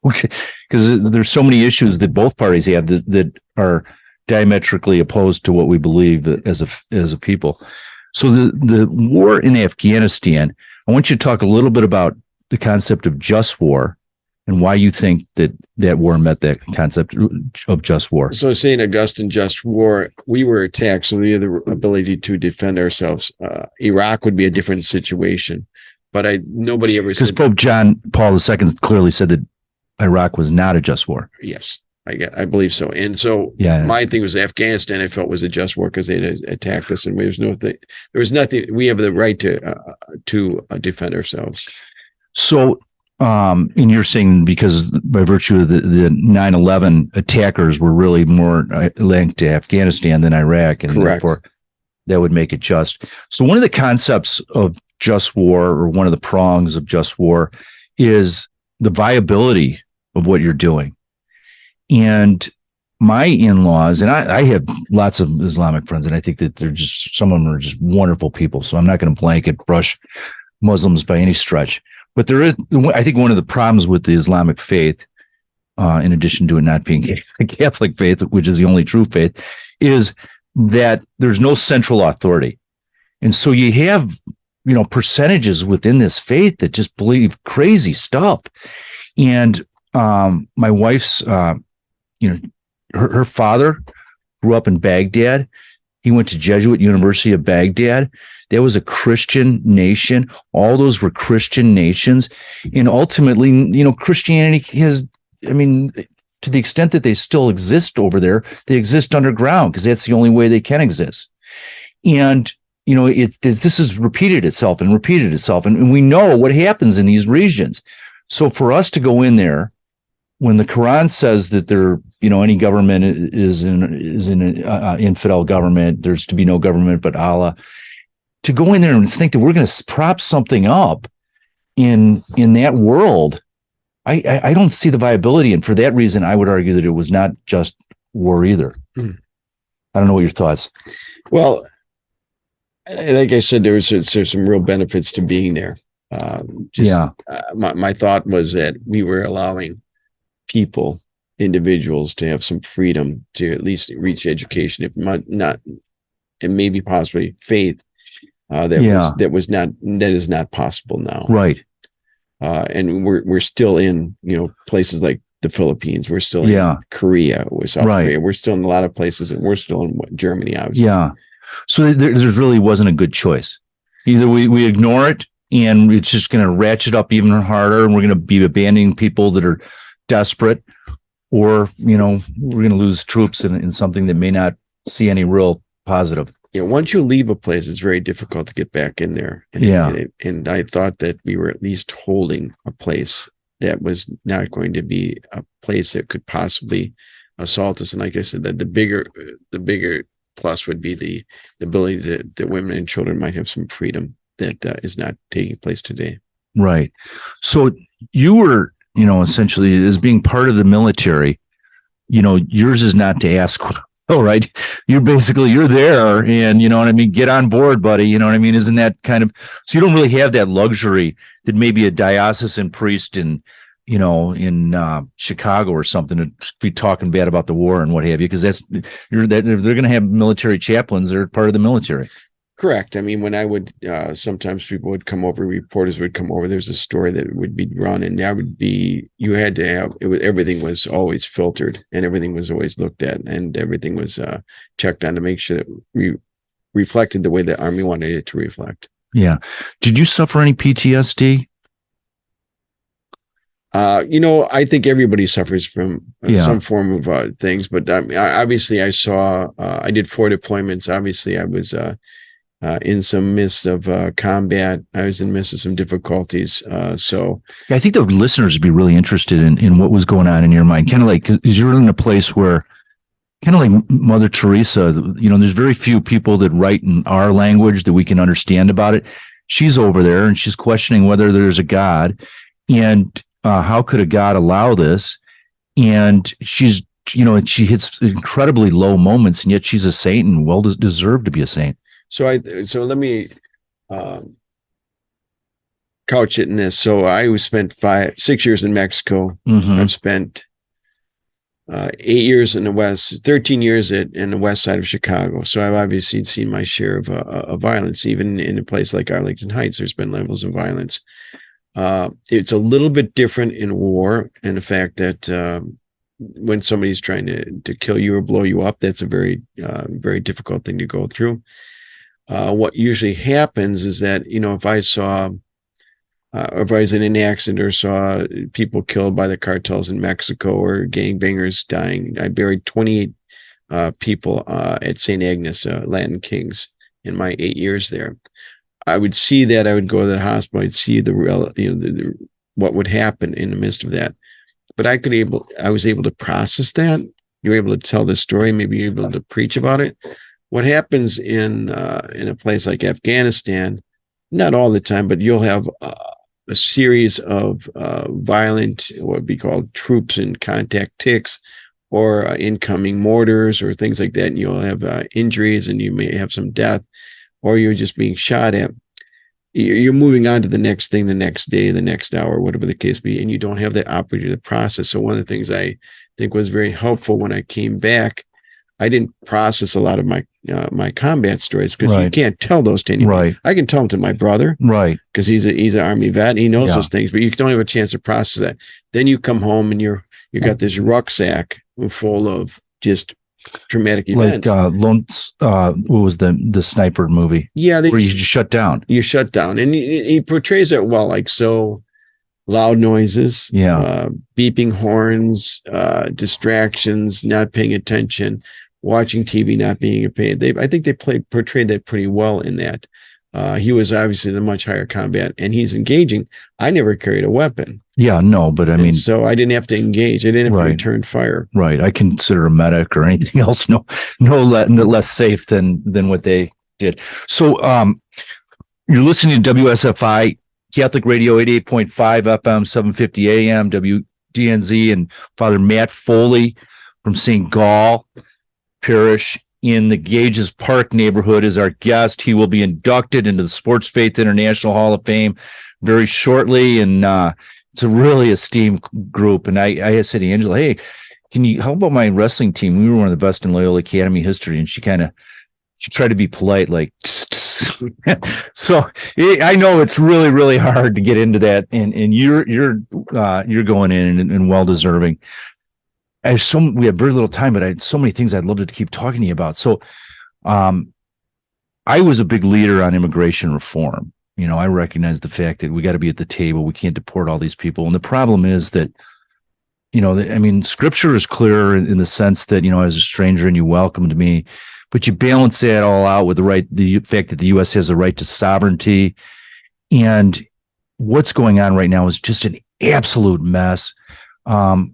Speaker 1: because there's so many issues that both parties have that are diametrically opposed to what we believe as a people. So the war in Afghanistan, I want you to talk a little bit about the concept of just war and why you think that war met that concept of just war.
Speaker 2: So St. Augustine, just war, we were attacked, so we had the ability to defend ourselves. Iraq would be a different situation. But nobody ever said...
Speaker 1: Because Pope John Paul II clearly said that Iraq was not a just war.
Speaker 2: Yes, I believe so. And so my thing was Afghanistan, I felt, was a just war because they had attacked us, and there was nothing. We have the right to defend ourselves.
Speaker 1: So, and you're saying because by virtue of the 9/11 attackers were really more linked to Afghanistan than Iraq, and therefore that would make it just. So one of the concepts of just war, or one of the prongs of just war, is the viability of what you're doing. And my in-laws, and I have lots of Islamic friends, and I think that some of them are just wonderful people. So I'm not going to blanket brush Muslims by any stretch. But there is, I think, one of the problems with the Islamic faith, in addition to it not being a Catholic faith, which is the only true faith, is that there's no central authority. And so you have, percentages within this faith that just believe crazy stuff. And my wife's, her father grew up in Baghdad. He went to Jesuit University of Baghdad. That was a Christian nation. All those were Christian nations. And ultimately, Christianity has, to the extent that they still exist over there, they exist underground because that's the only way they can exist. And, this has repeated itself. And we know what happens in these regions. So for us to go in there, when the Quran says that any government is an infidel government, there's to be no government but Allah, to go in there and think that we're going to prop something up in that world, I don't see the viability. And for that reason, I would argue that it was not just war either. I don't know what your thoughts.
Speaker 2: Well, like I said, there's some real benefits to being there. My thought was that we were allowing individuals to have some freedom to at least reach education, if not, and maybe possibly faith. That is not possible now.
Speaker 1: Right.
Speaker 2: And we're still in, places like the Philippines. We're still in Korea, South Korea. We're still in a lot of places, and we're still in Germany, obviously. Yeah.
Speaker 1: So there really wasn't a good choice. Either we ignore it and it's just going to ratchet up even harder, and we're going to be abandoning people that are desperate, or, we're going to lose troops in something that may not see any real positive.
Speaker 2: Yeah. Once you leave a place, it's very difficult to get back in there. And I thought that we were at least holding a place that was not going to be a place that could possibly assault us. And like I said, that the bigger plus would be the ability that women and children might have some freedom that is not taking place today.
Speaker 1: Right. So you were, essentially, as being part of the military, yours is not to ask. Oh, right. You're there, and get on board, buddy. Isn't that kind of, so you don't really have that luxury that maybe a diocesan priest in Chicago or something to be talking bad about the war and what have you, because if they're going to have military chaplains, they're part of the military.
Speaker 2: Correct. When I would, sometimes people would come over, reporters would come over. There's a story that would be run, and that would be, you had to have, everything was always filtered, and everything was always looked at, and everything was checked on to make sure that we reflected the way the Army wanted it to reflect. Yeah.
Speaker 1: Did you suffer any PTSD?
Speaker 2: I think everybody suffers from some form of things, but obviously I did 4 deployments. Obviously I was, in some midst of combat. I was in the midst of some difficulties. So
Speaker 1: I think the listeners would be really interested in what was going on in your mind. Kind of like, because you're in a place where, kind of like Mother Teresa, there's very few people that write in our language that we can understand about it. She's over there and she's questioning whether there's a God, and how could a God allow this? And she's, she hits incredibly low moments, and yet she's a saint and well deserved to be a saint.
Speaker 2: So let me couch it in this. So I spent 6 years in Mexico.
Speaker 1: Mm-hmm.
Speaker 2: I've spent 8 years in the West, 13 years in the West side of Chicago. So I've obviously seen my share of violence. Even in a place like Arlington Heights, there's been levels of violence. It's a little bit different in war, and the fact that when somebody's trying to kill you or blow you up, that's a very, very difficult thing to go through. What usually happens is that, if I was in an accident or saw people killed by the cartels in Mexico or gangbangers dying, I buried 28 people at St. Agnes, Latin Kings, in my 8 years there. I would see that. I would go to the hospital. I'd see what would happen in the midst of that. But I was able to process that. You're able to tell the story. Maybe you're able to preach about it. What happens in a place like Afghanistan, not all the time, but you'll have a series of violent, what would be called troops in contact ticks, or incoming mortars or things like that. And you'll have injuries, and you may have some death, or you're just being shot at. You're moving on to the next thing, the next day, the next hour, whatever the case be, and you don't have that opportunity to process. So one of the things I think was very helpful when I came back, I didn't process a lot of my my combat stories, because you
Speaker 1: Right.
Speaker 2: can't tell those to anybody.
Speaker 1: Right.
Speaker 2: I can tell them to my brother
Speaker 1: Right.
Speaker 2: because he's an Army vet. He knows
Speaker 1: Yeah.
Speaker 2: those things, but you don't have a chance to process that. Then you come home and you got this rucksack full of just traumatic events.
Speaker 1: What was the sniper movie?
Speaker 2: Yeah,
Speaker 1: where you just shut down.
Speaker 2: You shut down, and he portrays it well. Like, so loud noises, beeping horns, distractions, not paying attention, watching TV, not being paid. I think they portrayed that pretty well in that. He was obviously in a much higher combat, and he's engaging. I never carried a weapon.
Speaker 1: Yeah, no, but I mean,
Speaker 2: so I didn't have to engage. I didn't have to return fire.
Speaker 1: Right. I consider a medic or anything else no less safe than what they did. So, you're listening to WSFI Catholic Radio 88.5 FM, 750 AM, WDNZ, and Father Matt Foley from St. Gall Parish in the Gages Park neighborhood is our guest. He will be inducted into the Sports Faith International Hall of Fame very shortly, and it's a really esteemed group. And I said to Angela, hey, how about my wrestling team? We were one of the best in Loyola Academy history. And she tried to be polite, like, so I know it's really, really hard to get into that. And you're going in and well deserving. We have very little time, but I had so many things I'd love to keep talking to you about. So, I was a big leader on immigration reform. I recognize the fact that we got to be at the table. We can't deport all these people. And the problem is that, scripture is clear in the sense that, as a stranger and you welcomed me, but you balance that all out with the fact that the U.S. has a right to sovereignty. And what's going on right now is just an absolute mess. I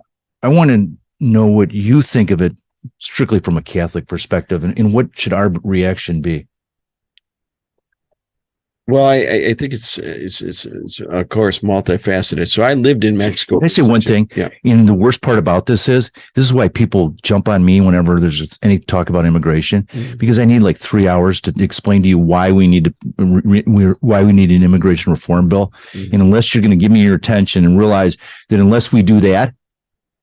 Speaker 1: want to know what you think of it strictly from a Catholic perspective, and what should our reaction be?
Speaker 2: Well, I think it's of course multifaceted. So I lived in Mexico.
Speaker 1: Can I say one thing?
Speaker 2: Yeah.
Speaker 1: And the worst part about this is why people jump on me whenever there's any talk about immigration, because I need like 3 hours to explain to you why we need an immigration reform bill. And unless you're going to give me your attention and realize that unless we do that,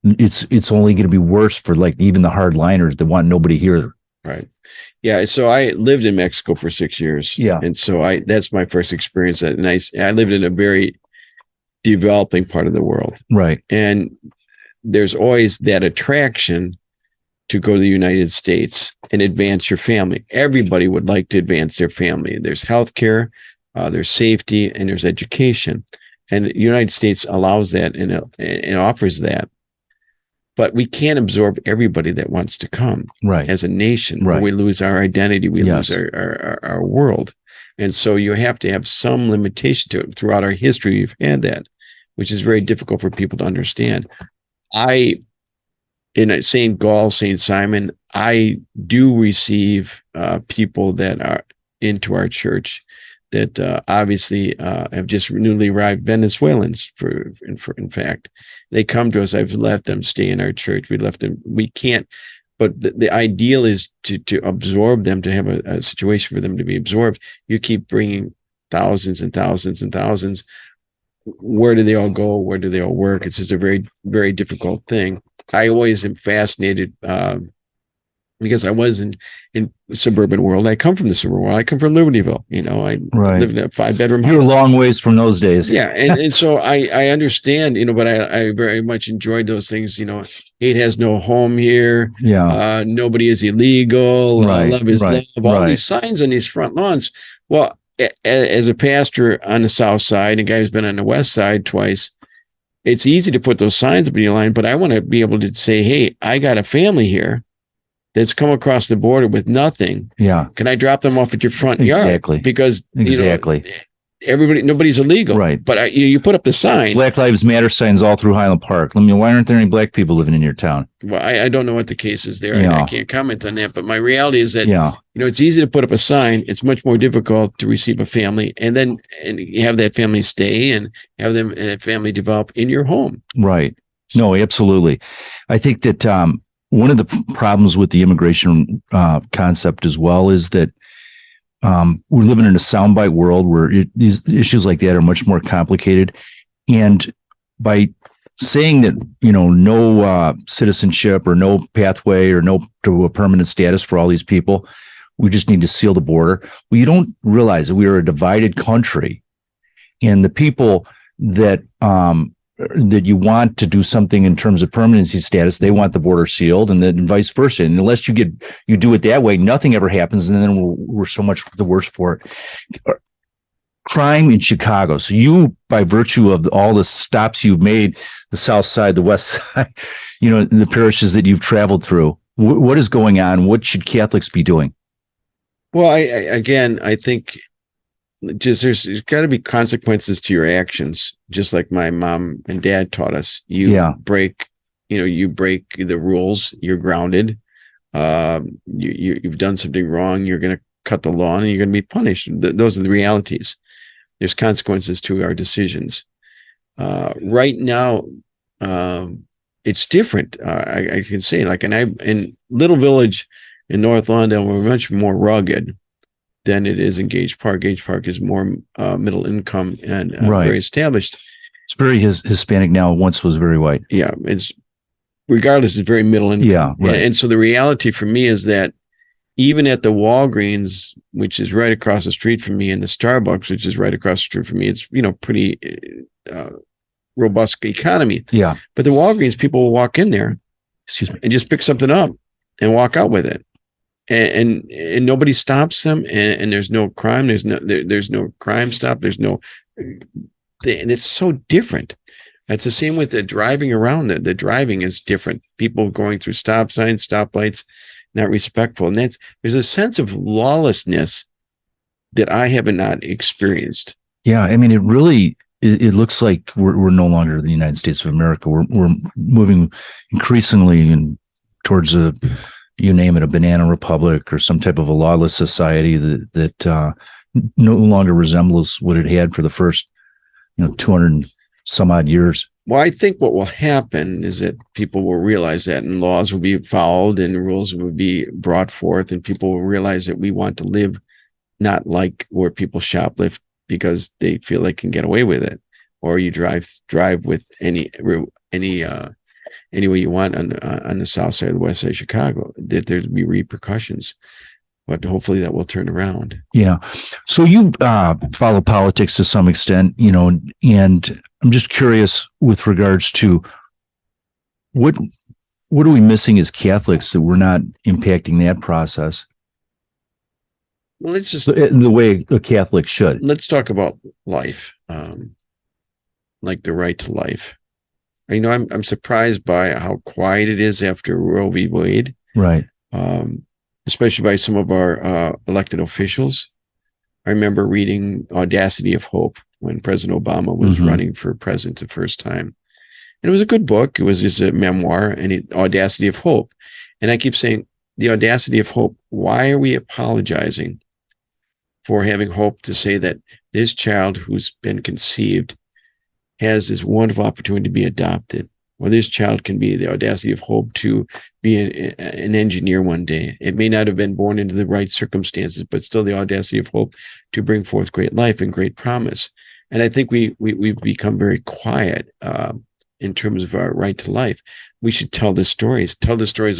Speaker 1: it's only going to be worse for like even the hardliners that want nobody here.
Speaker 2: Right. Yeah. So I lived in Mexico for 6 years.
Speaker 1: Yeah.
Speaker 2: And so that's my first experience. And I lived in a very developing part of the world.
Speaker 1: Right.
Speaker 2: And there's always that attraction to go to the United States and advance your family. Everybody would like to advance their family. There's healthcare, there's safety, and there's education. And the United States allows that and offers that. But we can't absorb everybody that wants to come.
Speaker 1: Right.
Speaker 2: As a nation.
Speaker 1: Right.
Speaker 2: We lose our identity. We lose our world. And so you have to have some limitation to it. Throughout our history, we've had that, which is very difficult for people to understand. In St. Gall, St. Simon, I do receive people that are into our church that obviously have just newly arrived Venezuelans. In fact, they come to us. I've let them stay in our church. We can't, but the ideal is to absorb them, to have a situation for them to be absorbed. You keep bringing thousands and thousands and thousands. Where do they all go? Where do they all work? It's just a very, very difficult thing. I always am fascinated because I was in suburban world. I come from the suburban world. I come from Libertyville. I lived in a 5-bedroom house.
Speaker 1: You're a long ways from those days.
Speaker 2: Yeah. And so I understand, but I very much enjoyed those things. Hate has no home here.
Speaker 1: Yeah.
Speaker 2: Nobody is illegal. Love is love. All these signs on these front lawns. Well, as a pastor on the south side, a guy who's been on the west side twice, it's easy to put those signs up in your line, but I want to be able to say, hey, I got a family here that's come across the border with nothing. Yeah. Can I drop them off at your front yard?
Speaker 1: Exactly.
Speaker 2: Because nobody's illegal.
Speaker 1: Right.
Speaker 2: But you put up the sign.
Speaker 1: Black Lives Matter signs all through Highland Park. Why aren't there any black people living in your town?
Speaker 2: Well, I don't know what the case is there. I can't comment on that. But my reality is that, it's easy to put up a sign. It's much more difficult to receive a family and have that family stay and have them and family develop in your home. Right.
Speaker 1: No, absolutely. I think that one of the problems with the immigration concept as well is that we're living in a soundbite world where these issues like that are much more complicated. And by saying that, no citizenship or no pathway or no to a permanent status for all these people, we just need to seal the border. Well, you don't realize that we are a divided country, and the people that that you want to do something in terms of permanency status, they want the border sealed, and then vice versa. And unless you do it that way, nothing ever happens, and then we're so much the worse for it. Crime in Chicago. So you, by virtue of all the stops you've made, the South Side, the West Side, the parishes that you've traveled through, what is going on? What should Catholics be doing?
Speaker 2: Well, I think just there's got to be consequences to your actions, just like my mom and dad taught us. You break the rules, you're grounded. You've done something wrong, you're going to cut the law and you're going to be punished. Those are the realities. There's consequences to our decisions. Right now, it's different. I can say, like, in Little Village in North Lawndale, we're much more rugged than it is in Gage Park. Gage Park is more middle income and very established.
Speaker 1: It's very Hispanic now. Once was very white.
Speaker 2: Yeah, it's very middle income.
Speaker 1: Yeah, right.
Speaker 2: And so the reality for me is that even at the Walgreens, which is right across the street from me, and the Starbucks, which is right across the street from me, it's pretty robust economy.
Speaker 1: Yeah.
Speaker 2: But the Walgreens, people will walk in there, and just pick something up and walk out with it. And nobody stops them, and there's no crime. There's no crime stop. And it's so different. It's the same with the driving around. The driving is different. People going through stop signs, stoplights, not respectful. And there's a sense of lawlessness that I have not experienced.
Speaker 1: Yeah. I mean, it looks like we're no longer the United States of America. We're moving increasingly towards you name it, a banana republic or some type of a lawless society that no longer resembles what it had for the first 200 some odd years.
Speaker 2: Well, I think what will happen is that people will realize that, and laws will be followed, and rules will be brought forth, and people will realize that we want to live not like where people shoplift because they feel they can get away with it, or you drive with any way you want on the south side or the west side of Chicago. That there'd be repercussions, but hopefully that will turn around.
Speaker 1: Yeah. So you follow politics to some extent, and I'm just curious with regards to what are we missing as Catholics that we're not impacting that process?
Speaker 2: Well, let's just
Speaker 1: the way a Catholic should.
Speaker 2: Let's talk about life, like the right to life. I'm surprised by how quiet it is after Roe v. Wade,
Speaker 1: right?
Speaker 2: Especially by some of our elected officials. I remember reading Audacity of Hope when President Obama was running for president the first time. And it was a good book. It was just a memoir, Audacity of Hope. And I keep saying, the audacity of hope. Why are we apologizing for having hope to say that this child who's been conceived has this wonderful opportunity to be adopted? Or this child can be the audacity of hope to be an engineer one day. It may not have been born into the right circumstances, but still the audacity of hope to bring forth great life and great promise. And I think we've become very quiet in terms of our right to life. We should tell the stories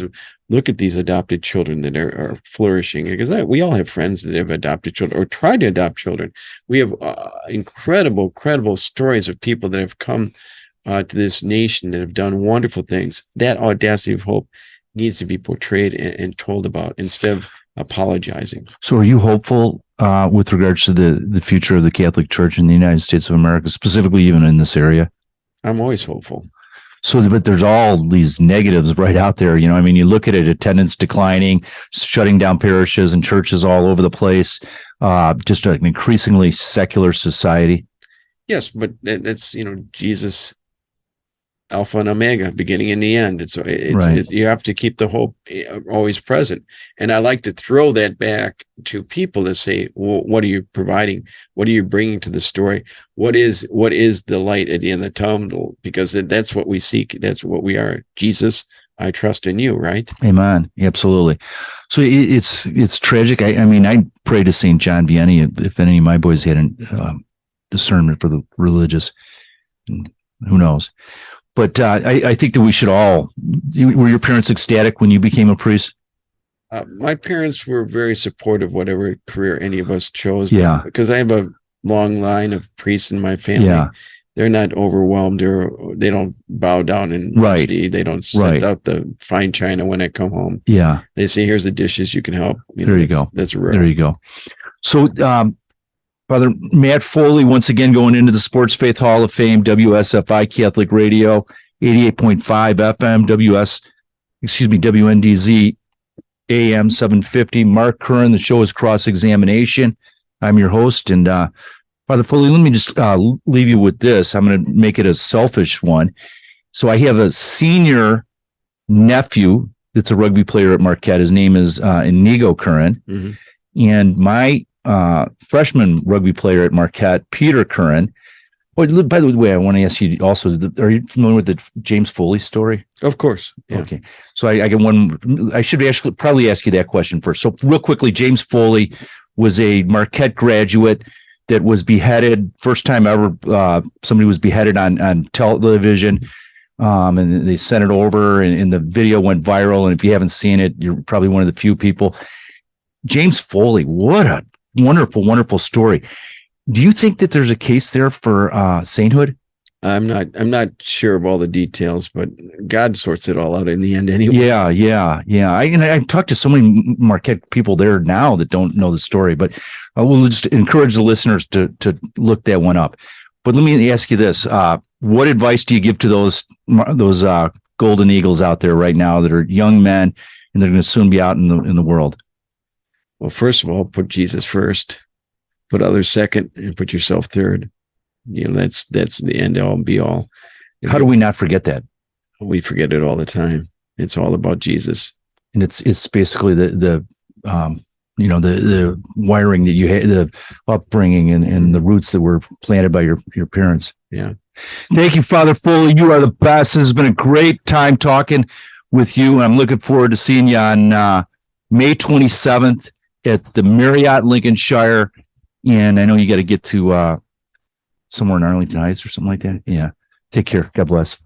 Speaker 2: of, look at these adopted children that are flourishing. Because we all have friends that have adopted children or tried to adopt children. We have incredible stories of people that have come to this nation that have done wonderful things. That audacity of hope needs to be portrayed and told about instead of apologizing.
Speaker 1: So are you hopeful with regards to the future of the Catholic Church in the United States of America, specifically even in this area?
Speaker 2: I'm always hopeful.
Speaker 1: So, but there's all these negatives right out there. You you look at it, attendance declining, shutting down parishes and churches all over the place, just an increasingly secular society.
Speaker 2: Yes, but that's, Jesus, Alpha and Omega, beginning and the end. It's you have to keep the hope always present. And I like to throw that back to people to say, well, what are you providing? What are you bringing to the story? What is the light at the end of the tunnel? Because that's what we seek. That's what we are. Jesus, I trust in you, right?
Speaker 1: Amen. Absolutely. So it's tragic. I pray to St. John Vianney if any of my boys had discernment for the religious. Who knows? But I think that we should all. Were your parents ecstatic when you became a priest?
Speaker 2: My parents were very supportive of whatever career any of us chose.
Speaker 1: Yeah.
Speaker 2: Because I have a long line of priests in my family.
Speaker 1: Yeah.
Speaker 2: They're not overwhelmed, or they don't bow down in
Speaker 1: Right.
Speaker 2: They don't set out the fine china when I come home.
Speaker 1: Yeah.
Speaker 2: They say, here's the dishes, you can help.
Speaker 1: There you go.
Speaker 2: That's rare.
Speaker 1: There you go. So, Father Matt Foley, once again, going into the Sports Faith Hall of Fame, WSFI Catholic Radio, 88.5 FM, WNDZ, AM 750. Mark Curran, the show is Cross Examination. I'm your host. And Father Foley, let me just leave you with this. I'm going to make it a selfish one. So I have a senior nephew that's a rugby player at Marquette. His name is Inigo Curran. Mm-hmm. And my freshman rugby player at Marquette, Peter Curran. Oh, by the way, I want to ask you also, are you familiar with the James Foley story?
Speaker 2: Of course.
Speaker 1: Yeah. Okay. So I get one. I should probably ask you that question first. So real quickly, James Foley was a Marquette graduate that was beheaded. First time ever somebody was beheaded on television. And they sent it over, and the video went viral. And if you haven't seen it, you're probably one of the few people. James Foley, what a wonderful, wonderful story. Do you think that there's a case there for sainthood?
Speaker 2: I'm not sure of all the details, but God sorts it all out in the end anyway.
Speaker 1: Yeah. I've talked to so many Marquette people there now that don't know the story, but we'll just encourage the listeners to look that one up. But let me ask you this. What advice do you give to those golden eagles out there right now that are young men and they're going to soon be out in the world?
Speaker 2: Well, first of all, put Jesus first, put others second, and put yourself third. That's the end all and be all.
Speaker 1: How do we not forget that?
Speaker 2: We forget it all the time. It's all about Jesus.
Speaker 1: And it's basically the wiring that you had, the upbringing and the roots that were planted by your parents.
Speaker 2: Yeah.
Speaker 1: Thank you, Father Foley. You are the best. This has been a great time talking with you. I'm looking forward to seeing you on May 27th at the Marriott Lincolnshire. And I know you got to get to somewhere in Arlington Heights or something like that. Yeah. Take care. God bless.